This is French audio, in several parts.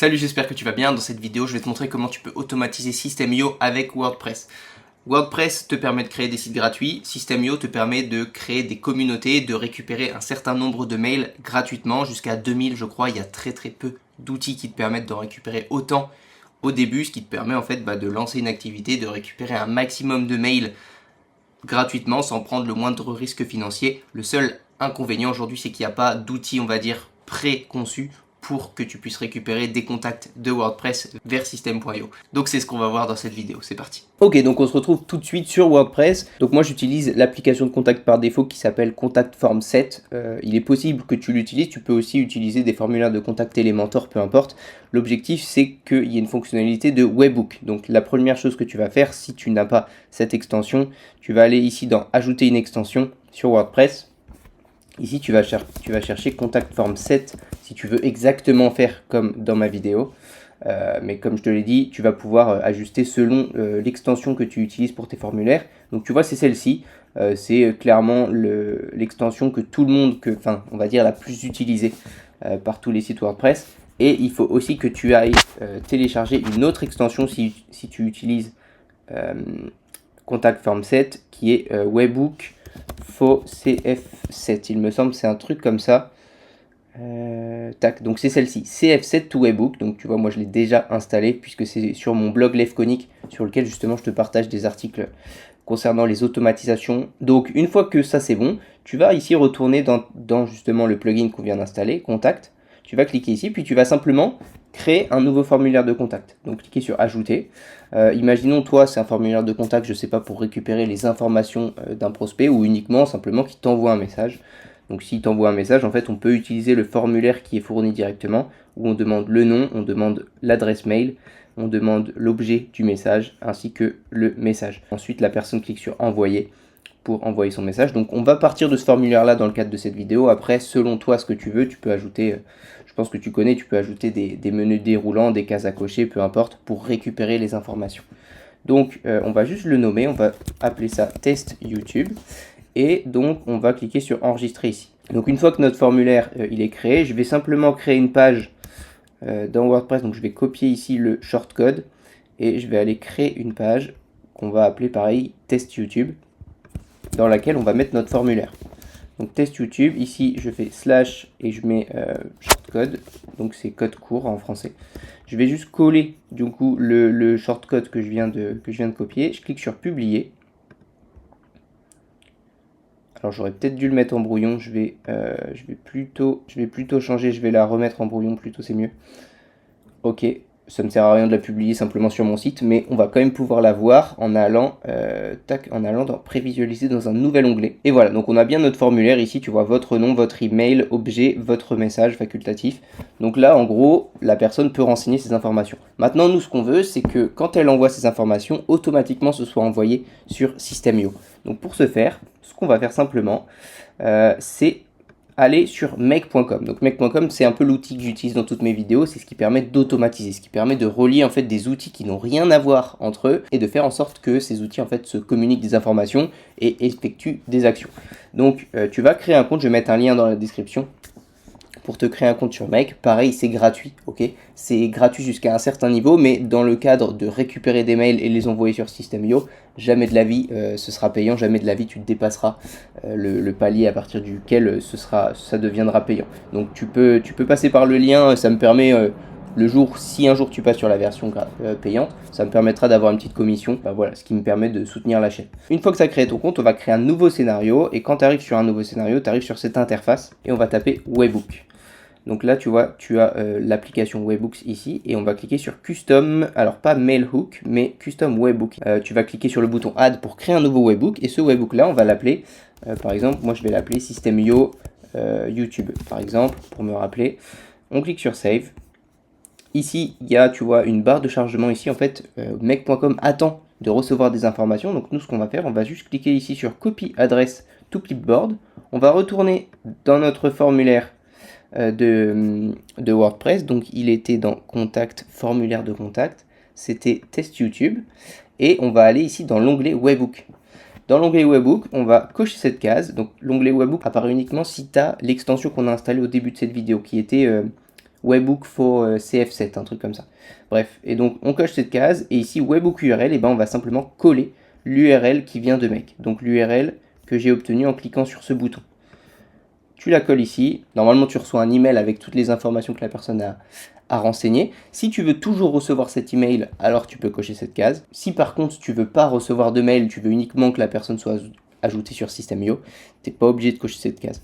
Salut, j'espère que tu vas bien. Dans cette vidéo, je vais te montrer comment tu peux automatiser System.io avec WordPress. WordPress te permet de créer des sites gratuits. System.io te permet de créer des communautés, de récupérer un certain nombre de mails gratuitement, jusqu'à 2000 je crois. Il y a très peu d'outils qui te permettent d'en récupérer autant au début, ce qui te permet en fait de lancer une activité, de récupérer un maximum de mails gratuitement sans prendre le moindre risque financier. Le seul inconvénient aujourd'hui, c'est qu'il n'y a pas d'outils, on va dire, préconçus pour que tu puisses récupérer des contacts de WordPress vers System.io. Donc c'est ce qu'on va voir dans cette vidéo, c'est parti. Ok, donc on se retrouve tout de suite sur WordPress. Donc moi j'utilise l'application de contact par défaut qui s'appelle Contact Form 7. Il est possible que tu l'utilises, tu peux aussi utiliser des formulaires de contact Elementor, peu importe. L'objectif c'est qu'il y ait une fonctionnalité de webhook. Donc la première chose que tu vas faire, si tu n'as pas cette extension, tu vas aller ici dans ajouter une extension sur WordPress. Ici, tu vas chercher Contact Form 7 si tu veux exactement faire comme dans ma vidéo. Mais comme je te l'ai dit, tu vas pouvoir ajuster selon l'extension que tu utilises pour tes formulaires. Donc tu vois, c'est celle-ci. C'est clairement l'extension que tout le monde, on va dire la plus utilisée par tous les sites WordPress. Et il faut aussi que tu ailles télécharger une autre extension si tu utilises Contact Form 7 qui est Webhook Faux CF7, il me semble, c'est un truc comme ça. Tac, donc c'est celle-ci, CF7 to Webhook. Donc tu vois, moi je l'ai déjà installé puisque c'est sur mon blog Lefkonic sur lequel justement je te partage des articles concernant les automatisations. Donc une fois que ça c'est bon, tu vas ici retourner dans justement le plugin qu'on vient d'installer, Contact. Tu vas cliquer ici, puis tu vas simplement créer un nouveau formulaire de contact. Donc cliquez sur ajouter. Imaginons toi c'est un formulaire de contact, je sais pas, pour récupérer les informations d'un prospect ou uniquement simplement qu'il t'envoie un message. Donc s'il t'envoie un message, en fait on peut utiliser le formulaire qui est fourni directement où on demande le nom, on demande l'adresse mail, on demande l'objet du message ainsi que le message. Ensuite la personne clique sur envoyer pour envoyer son message. Donc on va partir de ce formulaire là dans le cadre de cette vidéo. Après selon toi ce que tu veux, tu peux ajouter, je pense que tu connais, tu peux ajouter des menus déroulants, des cases à cocher, peu importe, pour récupérer les informations. Donc on va juste le nommer, on va appeler ça test YouTube et donc on va cliquer sur enregistrer ici. Donc une fois que notre formulaire il est créé, je vais simplement créer une page dans WordPress. Donc je vais copier ici le shortcode et je vais aller créer une page qu'on va appeler pareil test YouTube, dans laquelle on va mettre notre formulaire. Donc test YouTube, ici je fais slash et je mets shortcode, donc c'est code court en français. Je vais juste coller du coup le shortcode que je viens de copier, je clique sur publier. Alors j'aurais peut-être dû le mettre en brouillon, je vais plutôt changer, je vais la remettre en brouillon plutôt, c'est mieux. Ok, ça ne sert à rien de la publier simplement sur mon site, mais on va quand même pouvoir la voir en allant, dans prévisualiser dans un nouvel onglet. Et voilà, donc on a bien notre formulaire ici, tu vois votre nom, votre email, objet, votre message facultatif. Donc là, en gros, la personne peut renseigner ces informations. Maintenant, nous, ce qu'on veut, c'est que quand elle envoie ces informations, automatiquement, ce soit envoyé sur System.io. Donc pour ce faire, ce qu'on va faire simplement, c'est aller sur make.com. Donc make.com, c'est un peu l'outil que j'utilise dans toutes mes vidéos, c'est ce qui permet d'automatiser, ce qui permet de relier en fait des outils qui n'ont rien à voir entre eux et de faire en sorte que ces outils en fait se communiquent des informations et effectuent des actions. Donc tu vas créer un compte, je vais mettre un lien dans la description pour te créer un compte sur Make. Pareil, c'est gratuit, ok? C'est gratuit jusqu'à un certain niveau, mais dans le cadre de récupérer des mails et les envoyer sur System.io, jamais de la vie ce sera payant, jamais de la vie tu dépasseras le palier à partir duquel ça deviendra payant. Donc tu peux passer par le lien, ça me permet si un jour tu passes sur la version payante, ça me permettra d'avoir une petite commission, voilà, ce qui me permet de soutenir la chaîne. Une fois que tu as créé ton compte, on va créer un nouveau scénario, et quand tu arrives sur un nouveau scénario, tu arrives sur cette interface, et on va taper Webhook. Donc là, tu vois, tu as l'application Webhooks ici, et on va cliquer sur Custom, alors pas Mailhook, mais Custom Webhook. Tu vas cliquer sur le bouton Add pour créer un nouveau Webhook, et ce Webhook là, on va l'appeler, par exemple, moi je vais l'appeler System.io YouTube, par exemple, pour me rappeler. On clique sur Save. Ici, il y a, tu vois, une barre de chargement ici, en fait, make.com attend de recevoir des informations. Donc nous, ce qu'on va faire, on va juste cliquer ici sur Copy Adresse to Clipboard. On va retourner dans notre formulaire de WordPress. Donc il était dans Contact, formulaire de contact. C'était Test YouTube. Et on va aller ici dans l'onglet Webhook. Dans l'onglet Webhook, on va cocher cette case. Donc l'onglet Webhook apparaît uniquement si tu as l'extension qu'on a installée au début de cette vidéo, qui était webhook for CF7, un truc comme ça. Bref, et donc on coche cette case, et ici webhook URL, et ben on va simplement coller l'URL qui vient de Make. Donc l'URL que j'ai obtenu en cliquant sur ce bouton. Tu la colles ici. Normalement, tu reçois un email avec toutes les informations que la personne a renseignées. Si tu veux toujours recevoir cet email, alors tu peux cocher cette case. Si par contre, tu veux pas recevoir de mail, tu veux uniquement que la personne soit ajoutée sur System.io, tu n'es pas obligé de cocher cette case.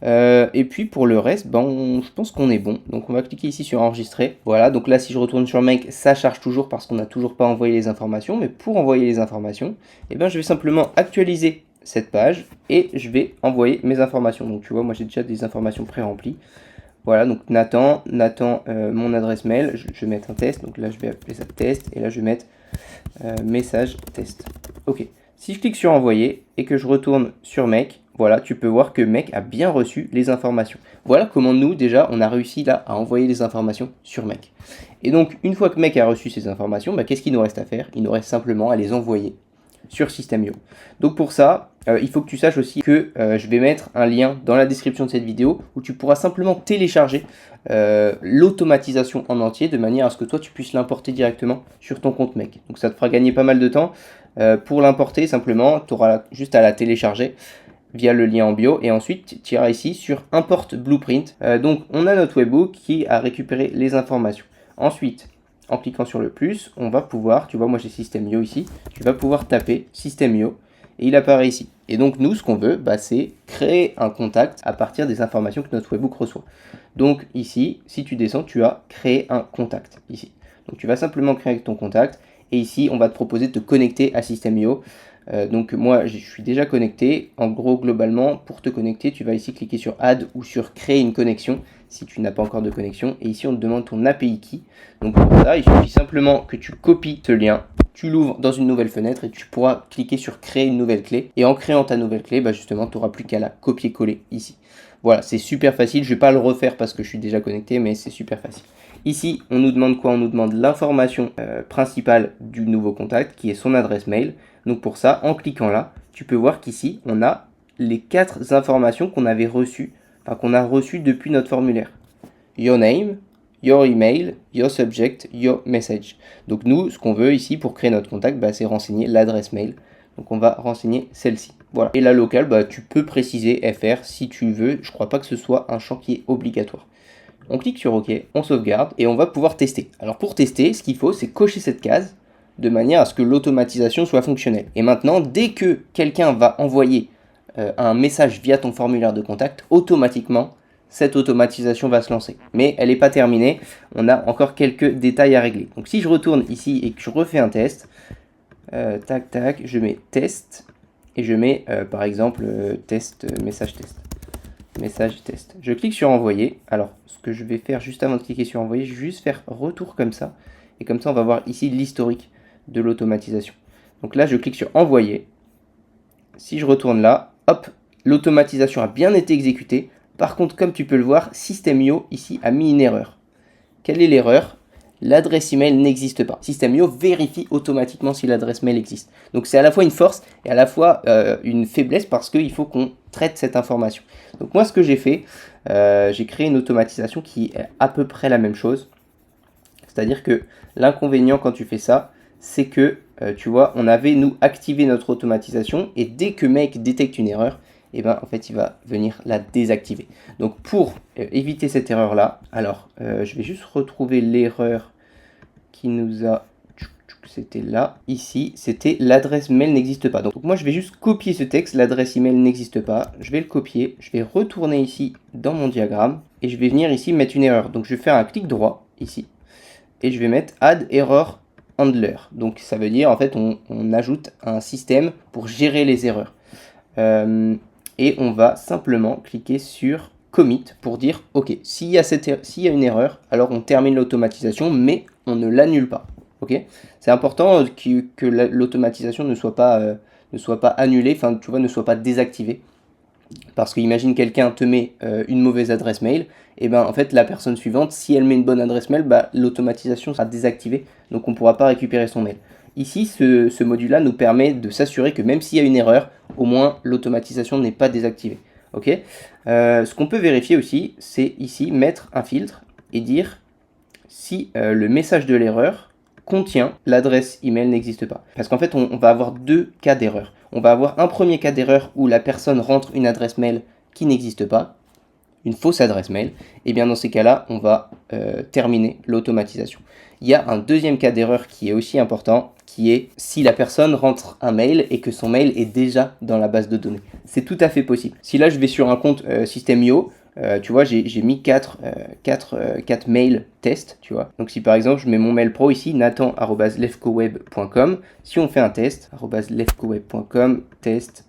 Et puis pour le reste, je pense qu'on est bon. Donc on va cliquer ici sur enregistrer. Voilà, donc là si je retourne sur Make, ça charge toujours parce qu'on n'a toujours pas envoyé les informations. Mais pour envoyer les informations, je vais simplement actualiser cette page et je vais envoyer mes informations. Donc tu vois, moi j'ai déjà des informations pré-remplies. Voilà, donc Nathan, mon adresse mail, je vais mettre un test, donc là je vais appeler ça test, et là je vais mettre message test. Ok, si je clique sur envoyer et que je retourne sur Make, voilà, tu peux voir que Make a bien reçu les informations. Voilà comment nous, déjà, on a réussi là à envoyer les informations sur Make. Et donc, une fois que Make a reçu ces informations, qu'est-ce qu'il nous reste à faire? Il nous reste simplement à les envoyer sur System.io. Donc pour ça, il faut que tu saches aussi que je vais mettre un lien dans la description de cette vidéo où tu pourras simplement télécharger l'automatisation en entier de manière à ce que toi tu puisses l'importer directement sur ton compte Make. Donc ça te fera gagner pas mal de temps. Pour l'importer simplement, tu auras juste à la télécharger via le lien en bio et ensuite tu iras ici sur Import Blueprint. Donc on a notre webhook qui a récupéré les informations. Ensuite, en cliquant sur le plus, on va pouvoir, tu vois, moi j'ai System.io ici, tu vas pouvoir taper System.io et il apparaît ici. Et donc nous, ce qu'on veut, c'est créer un contact à partir des informations que notre webhook reçoit. Donc ici, si tu descends, tu as créé un contact ici. Donc tu vas simplement créer ton contact et ici, on va te proposer de te connecter à System.io. Donc moi, je suis déjà connecté. En gros, globalement, pour te connecter, tu vas ici cliquer sur Add ou sur Créer une connexion si tu n'as pas encore de connexion. Et ici, on te demande ton API key. Donc pour ça, il suffit simplement que tu copies ce lien, tu l'ouvres dans une nouvelle fenêtre et tu pourras cliquer sur Créer une nouvelle clé. Et en créant ta nouvelle clé, justement, tu n'auras plus qu'à la copier-coller ici. Voilà, c'est super facile. Je ne vais pas le refaire parce que je suis déjà connecté, mais c'est super facile. Ici, on nous demande quoi? On nous demande l'information principale du nouveau contact, qui est son adresse mail. Donc pour ça, en cliquant là, tu peux voir qu'ici, on a les 4 informations qu'on avait reçues, qu'on a reçues depuis notre formulaire. Your name, your email, your subject, your message. Donc nous, ce qu'on veut ici pour créer notre contact, c'est renseigner l'adresse mail. Donc on va renseigner celle-ci. Voilà. Et la locale, tu peux préciser FR si tu veux. Je ne crois pas que ce soit un champ qui est obligatoire. On clique sur OK, on sauvegarde et on va pouvoir tester. Alors pour tester, ce qu'il faut, c'est cocher cette case de manière à ce que l'automatisation soit fonctionnelle. Et maintenant, dès que quelqu'un va envoyer un message via ton formulaire de contact, automatiquement, cette automatisation va se lancer. Mais elle n'est pas terminée, on a encore quelques détails à régler. Donc si je retourne ici et que je refais un test, tac tac, je mets test et je mets par exemple message test. Je clique sur envoyer. Alors ce que je vais faire juste avant de cliquer sur envoyer, je vais juste faire retour comme ça. Et comme ça on va voir ici l'historique de l'automatisation. Donc là je clique sur envoyer. Si je retourne là, hop, l'automatisation a bien été exécutée. Par contre, comme tu peux le voir, System.io ici a mis une erreur. Quelle est l'erreur? L'adresse email n'existe pas. System.io vérifie automatiquement si l'adresse mail existe. Donc c'est à la fois une force et à la fois une faiblesse parce qu'il faut qu'on traite cette information. Donc moi ce que j'ai fait, j'ai créé une automatisation qui est à peu près la même chose. C'est-à-dire que l'inconvénient quand tu fais ça, c'est que tu vois, on avait nous activé notre automatisation et dès que Make détecte une erreur, en fait, il va venir la désactiver. Donc, pour éviter cette erreur-là, alors, je vais juste retrouver l'erreur qui nous a... C'était là, ici, c'était l'adresse mail n'existe pas. Donc, moi, je vais juste copier ce texte, l'adresse email n'existe pas. Je vais le copier, je vais retourner ici dans mon diagramme et je vais venir ici mettre une erreur. Donc, je vais faire un clic droit, ici, et je vais mettre Add Error Handler. Donc, ça veut dire, en fait, on ajoute un système pour gérer les erreurs. Et on va simplement cliquer sur Commit pour dire ok, s'il y a une erreur, alors on termine l'automatisation, mais on ne l'annule pas. Ok, c'est important que l'automatisation ne soit pas annulée, enfin tu vois, ne soit pas désactivée. Parce que imagine quelqu'un te met une mauvaise adresse mail, et en fait la personne suivante, si elle met une bonne adresse mail, l'automatisation sera désactivée, donc on ne pourra pas récupérer son mail. Ici, ce module-là nous permet de s'assurer que même s'il y a une erreur, au moins l'automatisation n'est pas désactivée. Ok. Ce qu'on peut vérifier aussi, c'est ici mettre un filtre. et dire si le message de l'erreur contient l'adresse email n'existe pas. Parce qu'en fait, on va avoir deux cas d'erreur. On va avoir un premier cas d'erreur où la personne rentre une adresse mail qui n'existe pas, une fausse adresse mail. Et bien dans ces cas-là, on va terminer l'automatisation. Il y a un deuxième cas d'erreur qui est aussi important, qui est si la personne rentre un mail et que son mail est déjà dans la base de données. C'est tout à fait possible. Si là je vais sur un compte System.io, tu vois, j'ai mis 4 mails test, tu vois. Donc si par exemple je mets mon mail pro ici, nathan@lefcoweb.com, si on fait un test, @lefcoweb.com, test,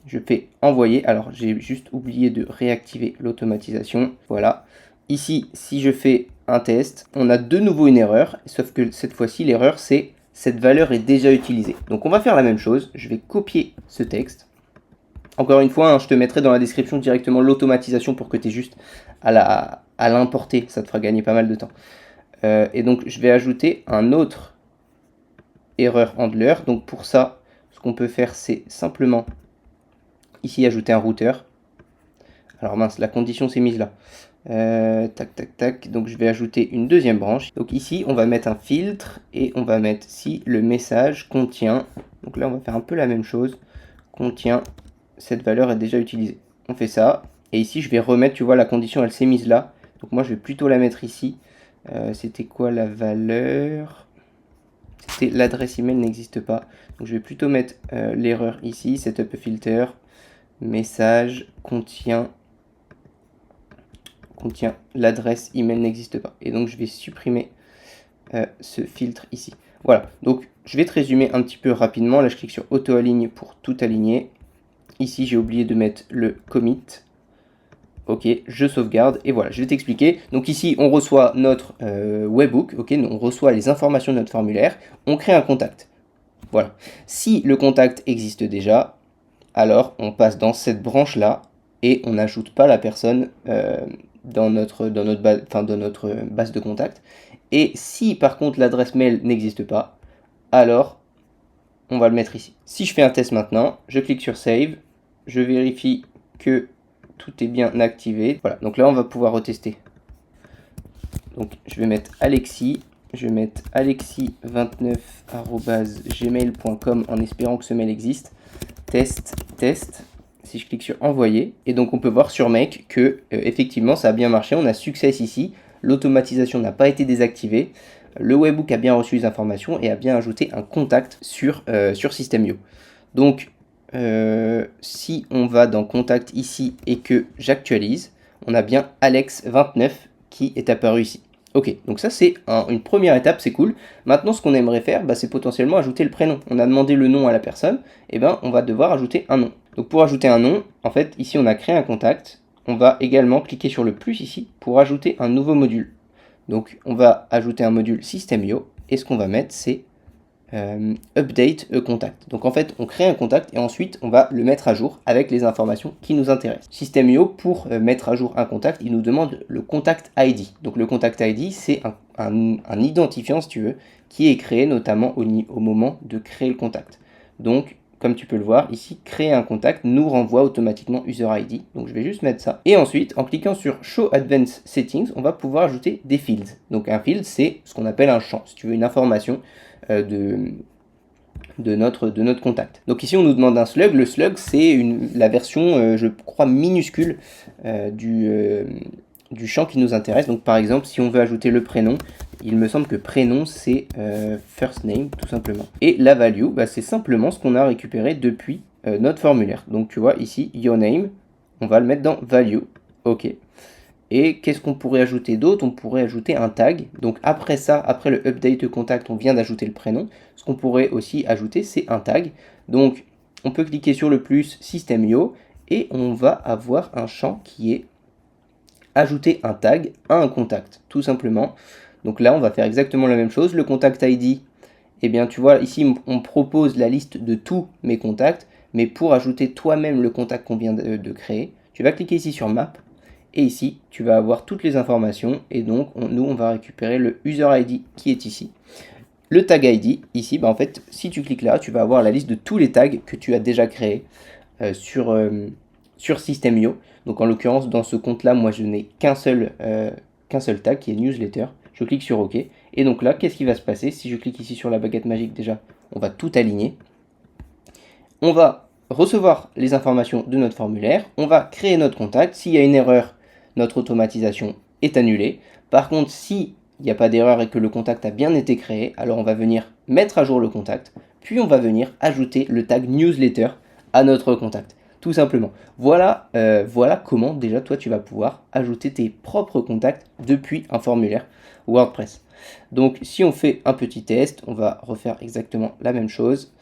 je fais envoyer. Alors j'ai juste oublié de réactiver l'automatisation, voilà. Ici, si je fais un test, on a de nouveau une erreur, sauf que cette fois-ci l'erreur c'est cette valeur est déjà utilisée. Donc on va faire la même chose, je vais copier ce texte. Encore une fois, hein, je te mettrai dans la description directement l'automatisation pour que tu aies juste à l'importer, ça te fera gagner pas mal de temps. Et donc je vais ajouter un autre erreur handler. Donc pour ça, ce qu'on peut faire, c'est simplement ici ajouter un routeur. Alors mince, la condition s'est mise là. Tac. Donc je vais ajouter une deuxième branche. Donc ici, on va mettre un filtre et on va mettre si le message contient. Donc là, on va faire un peu la même chose. Contient, cette valeur est déjà utilisée. On fait ça. Et ici, je vais remettre, tu vois, la condition, elle s'est mise là. Donc moi, je vais plutôt la mettre ici. C'était quoi la valeur? C'était l'adresse email n'existe pas. Donc je vais plutôt mettre l'erreur ici. Setup filter. Message contient l'adresse email n'existe pas. Et donc je vais supprimer ce filtre ici. Voilà, donc je vais te résumer un petit peu rapidement. Là je clique sur auto-aligne pour tout aligner. Ici j'ai oublié de mettre le commit. Ok, je sauvegarde et voilà, je vais t'expliquer. Donc ici on reçoit notre webhook, ok, on reçoit les informations de notre formulaire, on crée un contact. Voilà, si le contact existe déjà, alors on passe dans cette branche là et on n'ajoute pas la personne dans notre base de contact. Et si par contre l'adresse mail n'existe pas, alors on va le mettre ici. Si je fais un test maintenant, je clique sur Save, je vérifie que tout est bien activé. Voilà, donc là on va pouvoir retester. Donc je vais mettre Alexis, je vais mettre alexis29@gmail.com en espérant que ce mail existe. Test. Si je clique sur envoyer, et donc on peut voir sur Make que effectivement ça a bien marché, on a success ici, l'automatisation n'a pas été désactivée, le webhook a bien reçu les informations et a bien ajouté un contact sur System.io. Donc si on va dans contact ici et que j'actualise, on a bien Alex29 qui est apparu ici. Ok, donc ça c'est une première étape, c'est cool. Maintenant ce qu'on aimerait faire, c'est potentiellement ajouter le prénom. On a demandé le nom à la personne, et on va devoir ajouter un nom. Donc pour ajouter un nom, en fait ici on a créé un contact. On va également cliquer sur le plus ici pour ajouter un nouveau module. Donc on va ajouter un module System.io et ce qu'on va mettre c'est update a contact. Donc en fait on crée un contact et ensuite on va le mettre à jour avec les informations qui nous intéressent. System.io pour mettre à jour un contact, il nous demande le contact ID. Donc le contact ID c'est un identifiant si tu veux qui est créé notamment au moment de créer le contact. Donc comme tu peux le voir ici, créer un contact nous renvoie automatiquement user ID. Donc je vais juste mettre ça. Et ensuite, en cliquant sur Show Advanced Settings, on va pouvoir ajouter des fields. Donc un field, c'est ce qu'on appelle un champ. Si tu veux une information de notre contact. Donc ici, on nous demande un slug. Le slug, c'est la version, je crois, minuscule du champ qui nous intéresse. Donc par exemple, si on veut ajouter le prénom, il me semble que prénom c'est first name tout simplement. Et la value, c'est simplement ce qu'on a récupéré depuis notre formulaire. Donc tu vois ici, your name, on va le mettre dans value. Ok. Et qu'est-ce qu'on pourrait ajouter d'autre? On pourrait ajouter un tag. Donc après ça, après le update contact, on vient d'ajouter le prénom. Ce qu'on pourrait aussi ajouter, c'est un tag. Donc on peut cliquer sur le plus System.io et on va avoir un champ qui est ajouter un tag à un contact, tout simplement. Donc là, on va faire exactement la même chose. Le contact ID, eh bien, tu vois, ici, on propose la liste de tous mes contacts, mais pour ajouter toi-même le contact qu'on vient de créer, tu vas cliquer ici sur Map, et ici, tu vas avoir toutes les informations, et donc, on va récupérer le User ID qui est ici. Le tag ID, ici, en fait, si tu cliques là, tu vas avoir la liste de tous les tags que tu as déjà créés sur sur System.io. Donc en l'occurrence, dans ce compte-là, moi je n'ai qu'un seul tag qui est newsletter. Je clique sur OK. Et donc là, qu'est-ce qui va se passer? Si je clique ici sur la baguette magique, déjà, on va tout aligner. On va recevoir les informations de notre formulaire. On va créer notre contact. S'il y a une erreur, notre automatisation est annulée. Par contre, s'il n'y a pas d'erreur et que le contact a bien été créé, alors on va venir mettre à jour le contact. Puis on va venir ajouter le tag newsletter à notre contact. Tout simplement. Voilà comment déjà toi tu vas pouvoir ajouter tes propres contacts depuis un formulaire WordPress. Donc si on fait un petit test, on va refaire exactement la même chose.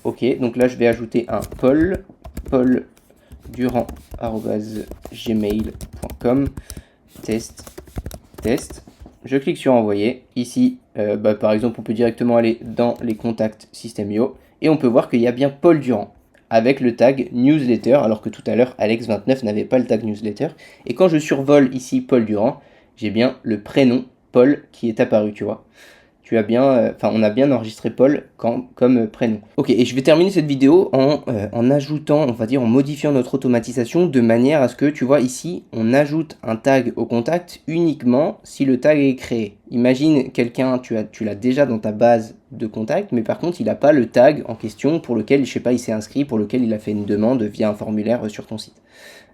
Ok, donc là je vais ajouter un paul.durand@gmail.com test. Je clique sur envoyer. Ici, par exemple, on peut directement aller dans les contacts System.io et on peut voir qu'il y a bien Paul Durand avec le tag newsletter, alors que tout à l'heure Alex29 n'avait pas le tag newsletter. Et quand je survole ici Paul Durand, j'ai bien le prénom Paul qui est apparu, tu vois. On a bien enregistré Paul comme prénom. Ok, et je vais terminer cette vidéo en ajoutant, on va dire, en modifiant notre automatisation de manière à ce que, tu vois, ici, on ajoute un tag au contact uniquement si le tag est créé. Imagine quelqu'un, tu l'as déjà dans ta base de contact, mais par contre, il n'a pas le tag en question pour lequel, je sais pas, il s'est inscrit, pour lequel il a fait une demande via un formulaire sur ton site.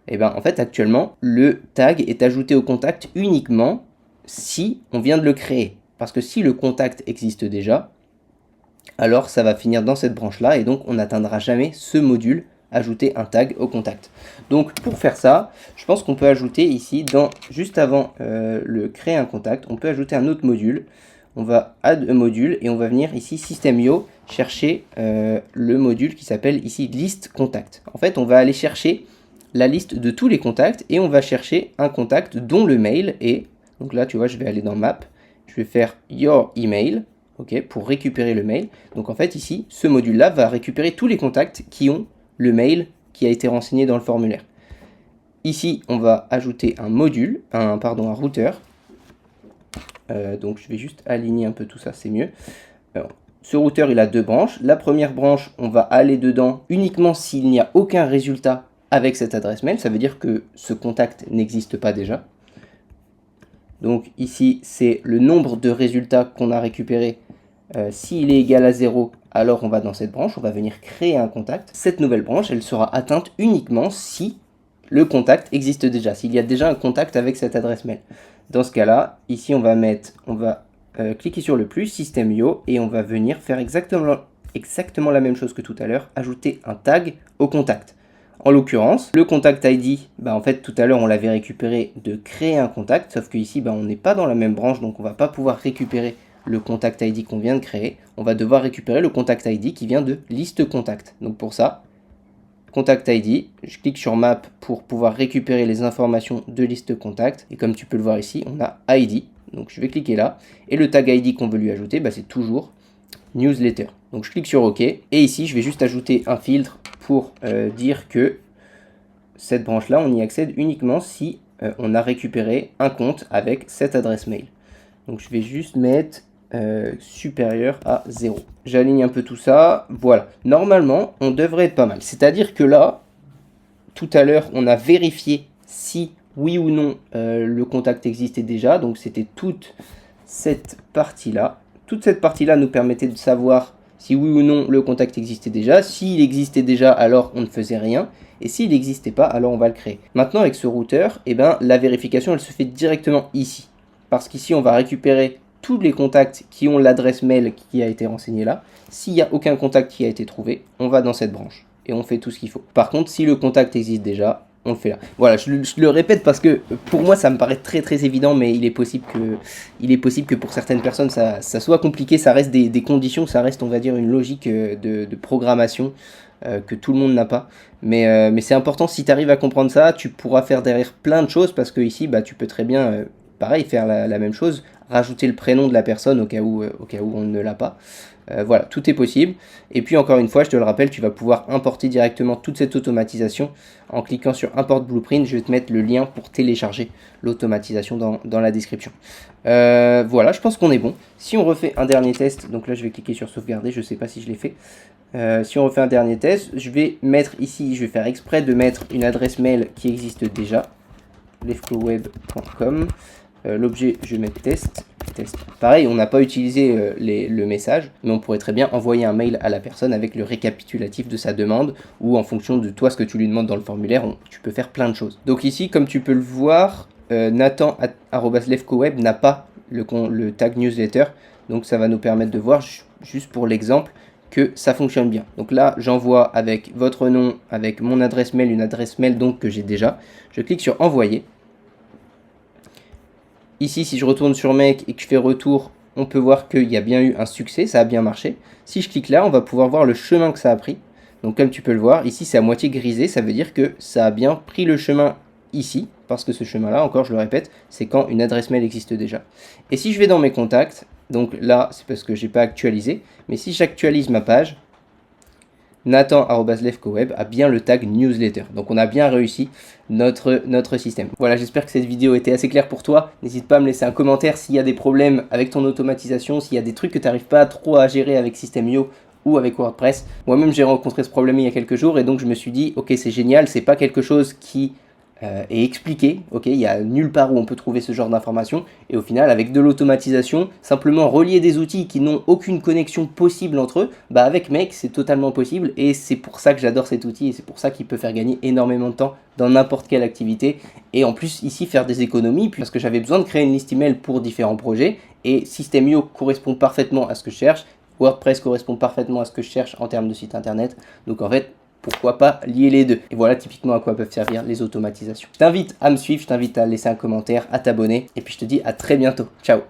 Et bien, en fait, actuellement, le tag est ajouté au contact uniquement si on vient de le créer. Parce que si le contact existe déjà, alors ça va finir dans cette branche-là et donc on n'atteindra jamais ce module ajouter un tag au contact. Donc pour faire ça, je pense qu'on peut ajouter ici, juste avant le créer un contact, on peut ajouter un autre module. On va add un module et on va venir ici System.io chercher le module qui s'appelle ici liste contact. En fait, on va aller chercher la liste de tous les contacts et on va chercher un contact dont le mail est, donc là tu vois, je vais aller dans Map. Je vais faire Your Email, ok, pour récupérer le mail. Donc en fait ici, ce module-là va récupérer tous les contacts qui ont le mail qui a été renseigné dans le formulaire. Ici, on va ajouter un module, un routeur. Donc je vais juste aligner un peu tout ça, c'est mieux. Alors, ce routeur, il a deux branches. La première branche, on va aller dedans uniquement s'il n'y a aucun résultat avec cette adresse mail. Ça veut dire que ce contact n'existe pas déjà. Donc ici, c'est le nombre de résultats qu'on a récupéré. S'il est égal à 0, alors on va dans cette branche, on va venir créer un contact. Cette nouvelle branche, elle sera atteinte uniquement si le contact existe déjà, s'il y a déjà un contact avec cette adresse mail. Dans ce cas-là, ici on va cliquer sur le plus, System.io, et on va venir faire exactement la même chose que tout à l'heure, ajouter un tag au contact. En l'occurrence, le contact ID, en fait tout à l'heure on l'avait récupéré de créer un contact, sauf que ici on n'est pas dans la même branche, donc on ne va pas pouvoir récupérer le contact ID qu'on vient de créer. On va devoir récupérer le contact ID qui vient de liste contact. Donc pour ça, contact ID, je clique sur Map pour pouvoir récupérer les informations de liste contact. Et comme tu peux le voir ici, on a ID. Donc je vais cliquer là. Et le tag ID qu'on veut lui ajouter, c'est toujours newsletter. Donc je clique sur OK. Et ici, je vais juste ajouter un filtre pour dire que cette branche-là, on y accède uniquement si on a récupéré un compte avec cette adresse mail. Donc je vais juste mettre supérieur à 0. J'aligne un peu tout ça. Voilà. Normalement, on devrait être pas mal. C'est-à-dire que là, tout à l'heure, on a vérifié si oui ou non le contact existait déjà. Donc c'était toute cette partie-là. Toute cette partie-là nous permettait de savoir si oui ou non le contact existait déjà. S'il existait déjà, alors on ne faisait rien. Et s'il n'existait pas, alors on va le créer. Maintenant, avec ce routeur, la vérification, elle se fait directement ici. Parce qu'ici, on va récupérer tous les contacts qui ont l'adresse mail qui a été renseignée là. S'il n'y a aucun contact qui a été trouvé, on va dans cette branche et on fait tout ce qu'il faut. Par contre, si le contact existe déjà, on le fait là. Voilà, je le répète parce que pour moi, ça me paraît très très évident, mais il est possible que pour certaines personnes, ça soit compliqué. Ça reste des conditions, ça reste, on va dire, une logique de programmation que tout le monde n'a pas. Mais c'est important, si tu arrives à comprendre ça, tu pourras faire derrière plein de choses parce que ici, tu peux très bien... pareil, faire la même chose, rajouter le prénom de la personne au cas où on ne l'a pas. Voilà, tout est possible. Et puis encore une fois, je te le rappelle, tu vas pouvoir importer directement toute cette automatisation en cliquant sur Import Blueprint. Je vais te mettre le lien pour télécharger l'automatisation dans la description. Voilà, je pense qu'on est bon. Si on refait un dernier test, donc là je vais cliquer sur sauvegarder, je ne sais pas si je l'ai fait. Si on refait un dernier test, je vais mettre ici, je vais faire exprès de mettre une adresse mail qui existe déjà, lefcoweb.com. L'objet, je vais mettre test. Pareil, on n'a pas utilisé le message, mais on pourrait très bien envoyer un mail à la personne avec le récapitulatif de sa demande, ou en fonction de toi, ce que tu lui demandes dans le formulaire, tu peux faire plein de choses. Donc ici, comme tu peux le voir, Nathan@lefcoweb n'a pas le tag newsletter, donc ça va nous permettre de voir, juste pour l'exemple, que ça fonctionne bien. Donc là, j'envoie avec votre nom, avec mon adresse mail, une adresse mail donc que j'ai déjà. Je clique sur envoyer. Ici, si je retourne sur Make et que je fais retour, on peut voir qu'il y a bien eu un succès, ça a bien marché. Si je clique là, on va pouvoir voir le chemin que ça a pris. Donc comme tu peux le voir, ici c'est à moitié grisé, ça veut dire que ça a bien pris le chemin ici, parce que ce chemin-là, encore je le répète, c'est quand une adresse mail existe déjà. Et si je vais dans mes contacts, donc là c'est parce que je n'ai pas actualisé, mais si j'actualise ma page, Nathan@lefcoweb a bien le tag newsletter. Donc on a bien réussi notre système. Voilà, j'espère que cette vidéo était assez claire pour toi. N'hésite pas à me laisser un commentaire s'il y a des problèmes avec ton automatisation, s'il y a des trucs que tu n'arrives pas trop à gérer avec System.io ou avec WordPress. Moi-même j'ai rencontré ce problème il y a quelques jours et donc je me suis dit ok, c'est génial, c'est pas quelque chose qui est expliqué, ok, il n'y a nulle part où on peut trouver ce genre d'informations, et au final avec de l'automatisation, simplement relier des outils qui n'ont aucune connexion possible entre eux, bah avec Make c'est totalement possible, et c'est pour ça que j'adore cet outil, et c'est pour ça qu'il peut faire gagner énormément de temps dans n'importe quelle activité, et en plus ici faire des économies, parce que j'avais besoin de créer une liste email pour différents projets, et System.io correspond parfaitement à ce que je cherche, WordPress correspond parfaitement à ce que je cherche en termes de site internet, donc en fait pourquoi pas lier les deux. Et voilà typiquement à quoi peuvent servir les automatisations. Je t'invite à me suivre, je t'invite à laisser un commentaire, à t'abonner, et puis je te dis à très bientôt. Ciao!